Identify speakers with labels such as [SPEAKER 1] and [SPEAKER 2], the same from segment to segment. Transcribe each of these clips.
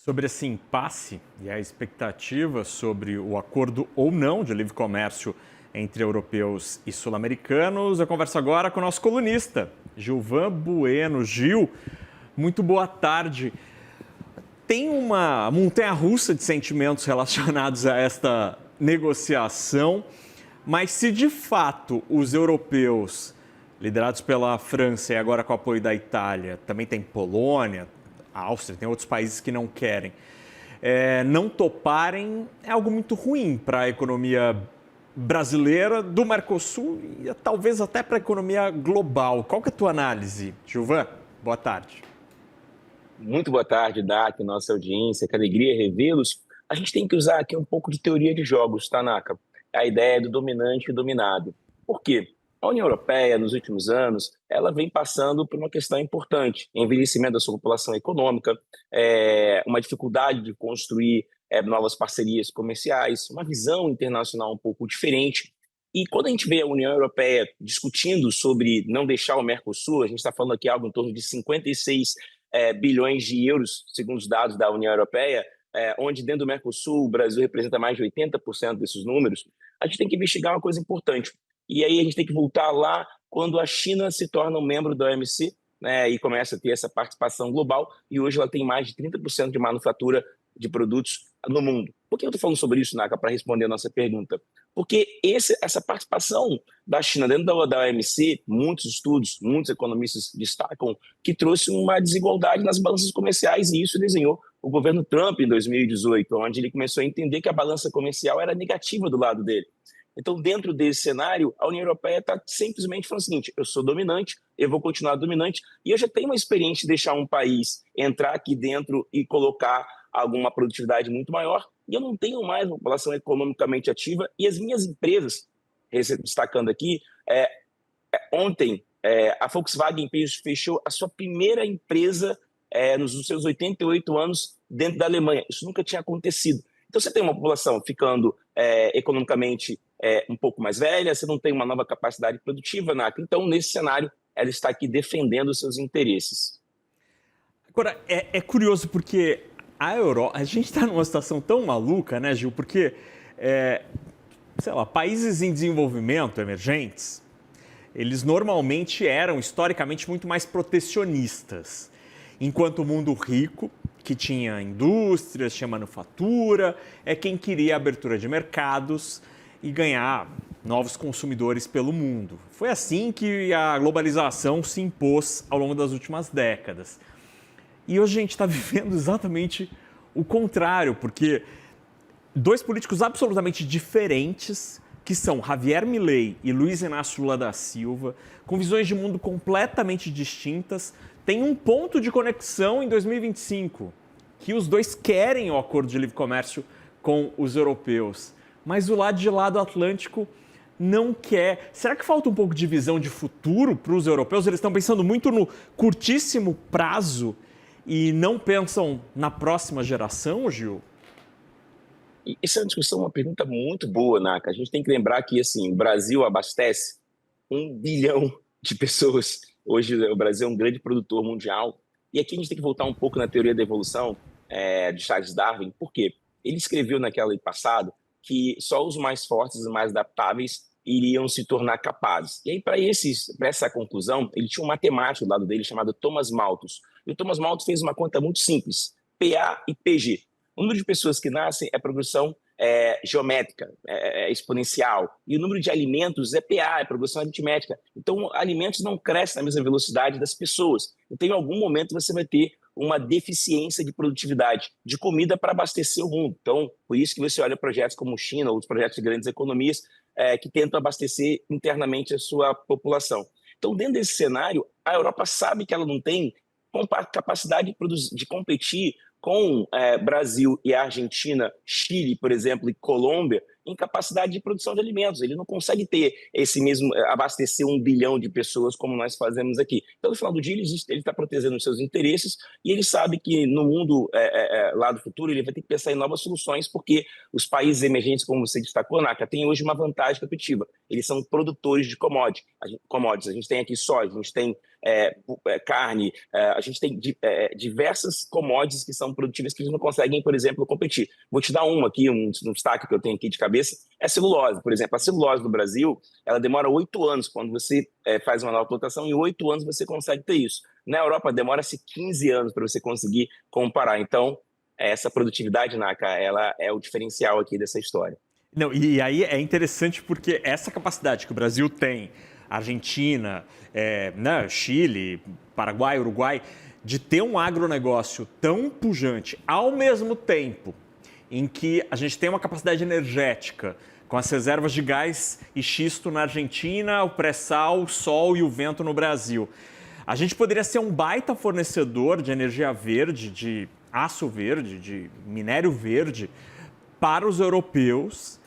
[SPEAKER 1] Sobre esse impasse e a expectativa sobre o acordo ou não de livre comércio entre europeus e sul-americanos, eu converso agora com o nosso colunista, Gilvan Bueno. Gil, muito boa tarde. Tem uma montanha-russa de sentimentos relacionados a esta negociação, mas se de fato os europeus, liderados pela França e agora com o apoio da Itália, também tem Polônia, a Áustria, tem outros países que não querem, não toparem, é algo muito ruim para a economia brasileira, do Mercosul e talvez até para a economia global. Qual que é a tua análise, Gilvan? Boa tarde.
[SPEAKER 2] Muito boa tarde, DAC, nossa audiência, que alegria revê-los. A gente tem que usar aqui um pouco de teoria de jogos, Tanaka. A ideia do dominante e dominado. Por quê? A União Europeia, nos últimos anos, ela vem passando por uma questão importante: envelhecimento da sua população econômica, uma dificuldade de construir novas parcerias comerciais, uma visão internacional um pouco diferente. E quando a gente vê a União Europeia discutindo sobre não deixar o Mercosul, a gente está falando aqui algo em torno de 56 bilhões de euros, segundo os dados da União Europeia, onde dentro do Mercosul o Brasil representa mais de 80% desses números. A gente tem que investigar uma coisa importante. E aí a gente tem que voltar lá quando a China se torna um membro da OMC, né, e começa a ter essa participação global, e hoje ela tem mais de 30% de manufatura de produtos no mundo. Por que eu estou falando sobre isso, Naka, para responder a nossa pergunta? Porque essa participação da China dentro da OMC, muitos estudos, muitos economistas destacam que trouxe uma desigualdade nas balanças comerciais, e isso desenhou o governo Trump em 2018, onde ele começou a entender que a balança comercial era negativa do lado dele. Então, dentro desse cenário, a União Europeia está simplesmente falando o seguinte: eu sou dominante, eu vou continuar dominante, e eu já tenho uma experiência de deixar um país entrar aqui dentro e colocar alguma produtividade muito maior, e eu não tenho mais uma população economicamente ativa, e as minhas empresas, destacando aqui, ontem a Volkswagen fechou a sua primeira empresa nos seus 88 anos dentro da Alemanha. Isso nunca tinha acontecido. Então você tem uma população ficando economicamente um pouco mais velha, você não tem uma nova capacidade produtiva, Naka. Então, nesse cenário, ela está aqui defendendo os seus interesses.
[SPEAKER 1] Agora, é curioso porque a gente está numa situação tão maluca, né, Gil? Porque, sei lá, países em desenvolvimento, emergentes, eles normalmente eram, historicamente, muito mais protecionistas. Enquanto o mundo rico, que tinha indústrias, tinha manufatura, é quem queria abertura de mercados e ganhar novos consumidores pelo mundo. Foi assim que a globalização se impôs ao longo das últimas décadas. E hoje a gente está vivendo exatamente o contrário, porque dois políticos absolutamente diferentes, que são Javier Milei e Luiz Inácio Lula da Silva, com visões de mundo completamente distintas, têm um ponto de conexão em 2025, que os dois querem o acordo de livre comércio com os europeus. Mas o lado de lá do Atlântico não quer. Será que falta um pouco de visão de futuro para os europeus? Eles estão pensando muito no curtíssimo prazo e não pensam na próxima geração, Gil?
[SPEAKER 2] E essa é uma discussão, uma pergunta muito boa, Naka. A gente tem que lembrar que assim, o Brasil abastece 1 bilhão de pessoas. Hoje o Brasil é um grande produtor mundial. E aqui a gente tem que voltar um pouco na teoria da evolução de Charles Darwin. Por quê? Ele escreveu naquele passado que só os mais fortes e mais adaptáveis iriam se tornar capazes. E aí, para essa conclusão, ele tinha um matemático do lado dele chamado Thomas Malthus. E o Thomas Malthus fez uma conta muito simples: PA e PG. O número de pessoas que nascem é progressão geométrica, exponencial. E o número de alimentos é PA, é progressão aritmética. Então, alimentos não crescem na mesma velocidade das pessoas. Então, em algum momento, você vai ter uma deficiência de produtividade de comida para abastecer o mundo. Então, por isso que você olha projetos como China, ou os projetos de grandes economias, que tentam abastecer internamente a sua população. Então, dentro desse cenário, a Europa sabe que ela não tem capacidade de competir com Brasil e Argentina, Chile, por exemplo, e Colômbia, em capacidade de produção de alimentos. Ele não consegue ter esse mesmo, abastecer 1 bilhão de pessoas como nós fazemos aqui. Então, no final do dia, ele está protegendo os seus interesses e ele sabe que no mundo lá do futuro ele vai ter que pensar em novas soluções, porque os países emergentes, como você destacou, Naka, têm hoje uma vantagem competitiva. Eles são produtores de commodities. A gente tem aqui soja, a gente tem carne, a gente tem diversas commodities que são produtivas que eles não conseguem, por exemplo, competir. Vou te dar uma aqui, um destaque que eu tenho aqui de cabeça, é a celulose. Por exemplo, a celulose no Brasil, ela demora 8 anos. Quando você faz uma nova plantação, em 8 anos você consegue ter isso. Na Europa, demora-se 15 anos para você conseguir comparar. Então, essa produtividade, Naka, ela é o diferencial aqui dessa história.
[SPEAKER 1] Não, e aí é interessante porque essa capacidade que o Brasil tem, Argentina, Chile, Paraguai, Uruguai, de ter um agronegócio tão pujante, ao mesmo tempo em que a gente tem uma capacidade energética com as reservas de gás e xisto na Argentina, o pré-sal, o sol e o vento no Brasil. A gente poderia ser um baita fornecedor de energia verde, de aço verde, de minério verde para os europeus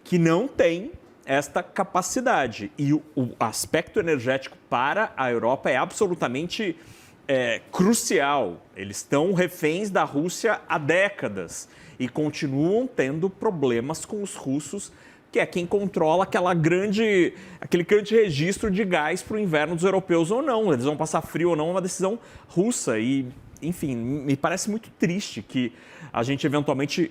[SPEAKER 1] que não têm esta capacidade. E o aspecto energético para a Europa é absolutamente crucial. Eles estão reféns da Rússia há décadas e continuam tendo problemas com os russos, que é quem controla aquele grande registro de gás para o inverno dos europeus ou não. Eles vão passar frio ou não, é uma decisão russa. E, enfim, me parece muito triste que a gente eventualmente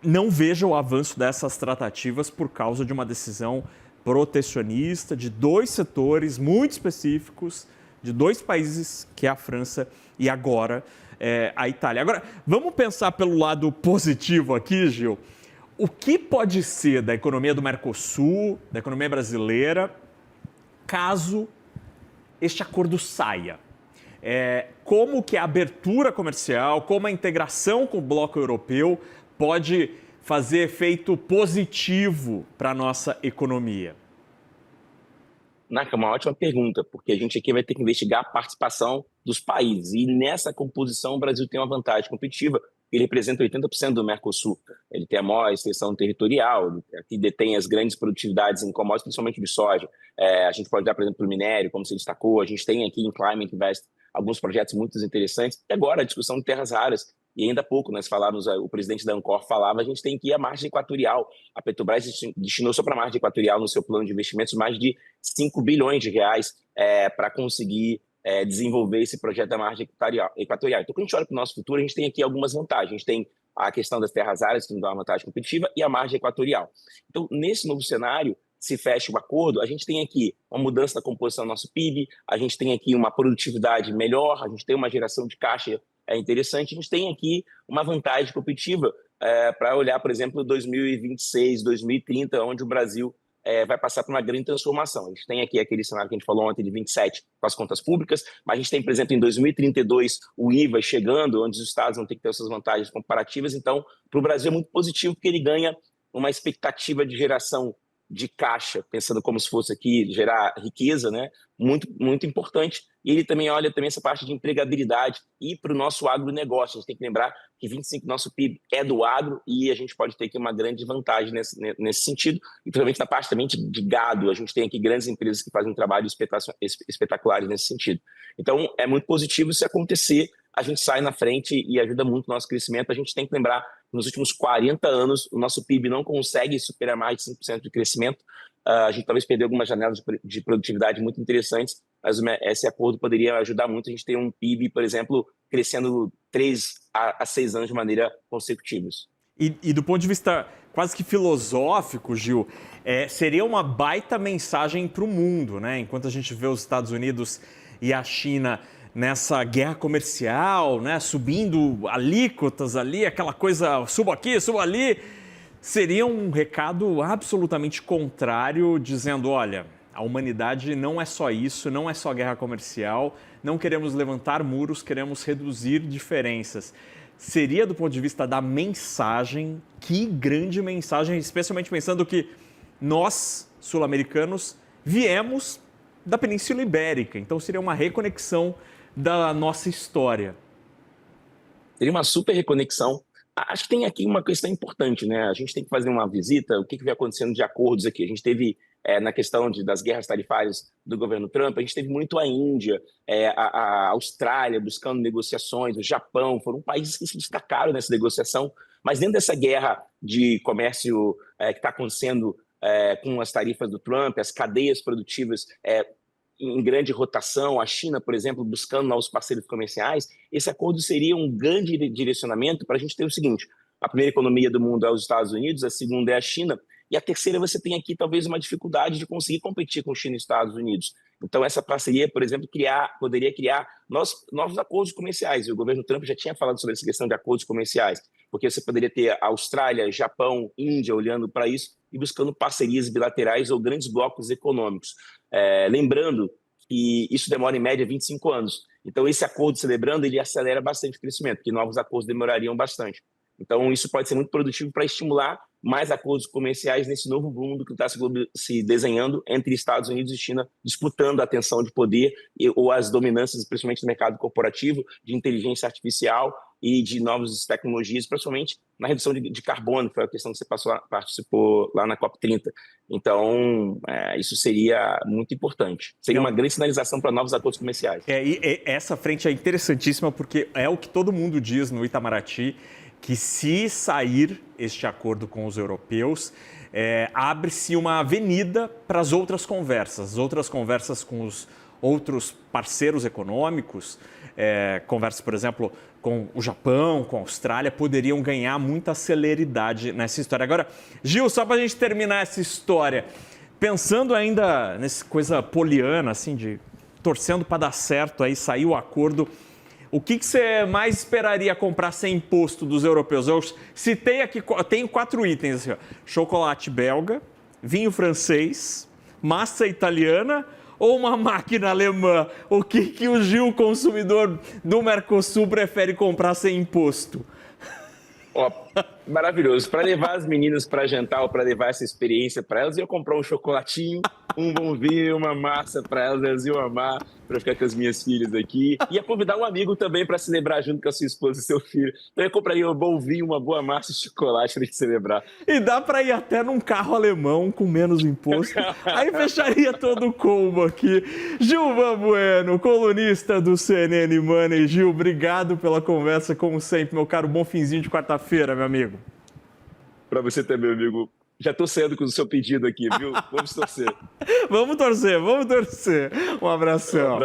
[SPEAKER 1] não veja o avanço dessas tratativas por causa de uma decisão protecionista de 2 setores muito específicos, de 2 países, que é a França e agora a Itália. Agora, vamos pensar pelo lado positivo aqui, Gil. O que pode ser da economia do Mercosul, da economia brasileira, caso este acordo saia? Como que a abertura comercial, como a integração com o bloco europeu pode fazer efeito positivo para a nossa economia?
[SPEAKER 2] Naka, uma ótima pergunta, porque a gente aqui vai ter que investigar a participação dos países. E nessa composição o Brasil tem uma vantagem competitiva. Ele representa 80% do Mercosul. Ele tem a maior extensão territorial, aqui detém as grandes produtividades em commodities, principalmente de soja. A gente pode dar, por exemplo, o minério, como você destacou. A gente tem aqui em Climate Invest alguns projetos muito interessantes. E agora a discussão de terras raras. E ainda há pouco nós falávamos, o presidente da Ancor falava, a gente tem que ir à margem equatorial. A Petrobras destinou só para a margem equatorial no seu plano de investimentos mais de 5 bilhões de reais para conseguir desenvolver esse projeto da margem equatorial. Então, quando a gente olha para o nosso futuro, a gente tem aqui algumas vantagens. A gente tem a questão das terras raras, que nos dá uma vantagem competitiva, e a margem equatorial. Então, nesse novo cenário, se fecha o acordo, a gente tem aqui uma mudança da composição do nosso PIB, a gente tem aqui uma produtividade melhor, a gente tem uma geração de caixa interessante, a gente tem aqui uma vantagem competitiva para olhar, por exemplo, 2026, 2030, onde o Brasil vai passar por uma grande transformação. A gente tem aqui aquele cenário que a gente falou ontem de 27 com as contas públicas, mas a gente tem, por exemplo, em 2032 o IVA chegando, onde os estados vão ter que ter essas vantagens comparativas. Então, para o Brasil é muito positivo, porque ele ganha uma expectativa de geração de caixa, pensando como se fosse aqui gerar riqueza, né? Muito, muito importante. E ele também olha também essa parte de empregabilidade e para o nosso agronegócio. A gente tem que lembrar que 25% do nosso PIB é do agro e a gente pode ter aqui uma grande vantagem nesse sentido. E principalmente na parte também de gado, a gente tem aqui grandes empresas que fazem trabalhos espetaculares nesse sentido. Então, é muito positivo se acontecer, a gente sai na frente e ajuda muito o nosso crescimento. A gente tem que lembrar que nos últimos 40 anos o nosso PIB não consegue superar mais de 5% de crescimento. A gente talvez perdeu algumas janelas de produtividade muito interessantes, mas esse acordo poderia ajudar muito a gente ter um PIB, por exemplo, crescendo 3 a 6 anos de maneira consecutivos.
[SPEAKER 1] E do ponto de vista quase que filosófico, Gil, seria uma baita mensagem para o mundo, né? Enquanto a gente vê os Estados Unidos e a China nessa guerra comercial, né? Subindo alíquotas ali, aquela coisa, suba aqui, suba ali, seria um recado absolutamente contrário, dizendo, olha, a humanidade não é só isso, não é só guerra comercial, não queremos levantar muros, queremos reduzir diferenças. Seria, do ponto de vista da mensagem, que grande mensagem, especialmente pensando que nós, sul-americanos, viemos da Península Ibérica, então seria uma reconexão da nossa história.
[SPEAKER 2] Seria uma super reconexão. Acho que tem aqui uma questão importante, né? A gente tem que fazer uma visita, o que vem acontecendo de acordos aqui. A gente teve, na questão das guerras tarifárias do governo Trump, a gente teve muito a Índia, a Austrália buscando negociações, o Japão, foram países que se destacaram nessa negociação, mas dentro dessa guerra de comércio que está acontecendo com as tarifas do Trump, as cadeias produtivas em grande rotação, a China, por exemplo, buscando novos parceiros comerciais, esse acordo seria um grande direcionamento para a gente ter o seguinte: a primeira economia do mundo é os Estados Unidos, a segunda é a China, e a terceira você tem aqui talvez uma dificuldade de conseguir competir com China e Estados Unidos. Então essa parceria, por exemplo, poderia criar novos acordos comerciais, e o governo Trump já tinha falado sobre essa questão de acordos comerciais, porque você poderia ter Austrália, Japão, Índia olhando para isso e buscando parcerias bilaterais ou grandes blocos econômicos. Lembrando que isso demora em média 25 anos. Então esse acordo celebrando, ele acelera bastante o crescimento, porque novos acordos demorariam bastante. Então isso pode ser muito produtivo para estimular mais acordos comerciais nesse novo mundo que está se desenhando entre Estados Unidos e China, disputando a atenção de poder ou as dominâncias, principalmente no mercado corporativo, de inteligência artificial e de novas tecnologias, principalmente na redução de carbono, que foi a questão que você participou lá na COP30. Então, isso seria muito importante. Seria uma grande sinalização para novos acordos comerciais.
[SPEAKER 1] E essa frente é interessantíssima porque é o que todo mundo diz no Itamaraty, que se sair este acordo com os europeus, abre-se uma avenida para as outras conversas com os outros parceiros econômicos, conversas, por exemplo, com o Japão, com a Austrália, poderiam ganhar muita celeridade nessa história. Agora, Gil, só para a gente terminar essa história, pensando ainda nessa coisa poliana, assim, de torcendo para dar certo, aí sair o acordo, o que você mais esperaria comprar sem imposto dos europeus? Eu citei aqui, tenho 4 itens, assim, ó: chocolate belga, vinho francês, massa italiana ou uma máquina alemã? O que o Gil, consumidor do Mercosul, prefere comprar sem imposto?
[SPEAKER 2] Maravilhoso. Para levar as meninas para jantar ou para levar essa experiência para elas, eu ia comprar um chocolatinho, um bom vinho, uma massa para elas iam amar, para ficar com as minhas filhas aqui. Ia convidar um amigo também para celebrar junto com a sua esposa e seu filho. Então eu compraria um bom vinho, uma boa massa de chocolate para gente celebrar.
[SPEAKER 1] E dá para ir até num carro alemão com menos imposto. Aí fecharia todo o combo aqui. Gilvan Bueno, colunista do CNN Money. Gil, obrigado pela conversa, como sempre, meu caro. Bom finzinho de quarta-feira, meu amigo.
[SPEAKER 2] Para você também, meu amigo. Já estou saindo com o seu pedido aqui, viu? Vamos torcer.
[SPEAKER 1] Vamos torcer. Um abração.